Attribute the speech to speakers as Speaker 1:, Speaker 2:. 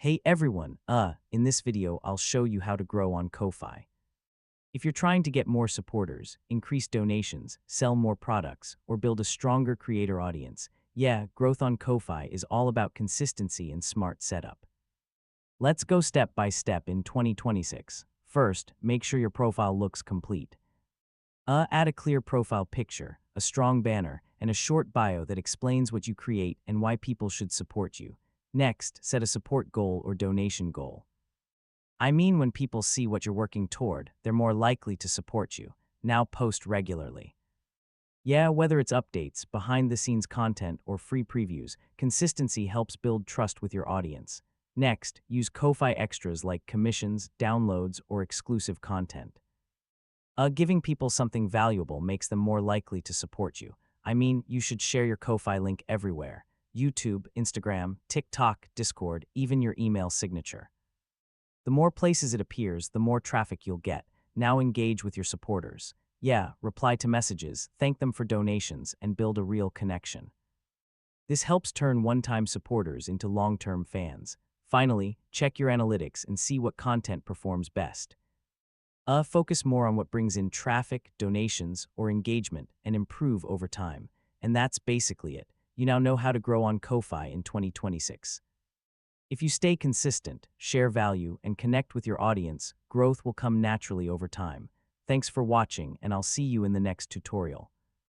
Speaker 1: Hey everyone, in this video I'll show you how to grow on Ko-Fi. If you're trying to get more supporters, increase donations, sell more products, or build a stronger creator audience, yeah, growth on Ko-Fi is all about consistency and smart setup. Let's go step by step in 2026. First, make sure your profile looks complete. Add a clear profile picture, a strong banner, and a short bio that explains what you create and why people should support you. Next, set a support goal or donation goal. I mean, when people see what you're working toward, they're more likely to support you. Now post regularly. Yeah, whether it's updates, behind-the-scenes content, or free previews, consistency helps build trust with your audience. Next, use Ko-Fi extras like commissions, downloads, or exclusive content. Giving people something valuable makes them more likely to support you. I mean, you should share your Ko-Fi link everywhere. YouTube, Instagram, TikTok, Discord, even your email signature. The more places it appears, the more traffic you'll get. Now engage with your supporters. Yeah, reply to messages, thank them for donations, and build a real connection. This helps turn one-time supporters into long-term fans. Finally, check your analytics and see what content performs best. Focus more on what brings in traffic, donations, or engagement, and improve over time. And that's basically it. You now know how to grow on Ko-Fi in 2026. If you stay consistent, share value, and connect with your audience, growth will come naturally over time. Thanks for watching, and I'll see you in the next tutorial.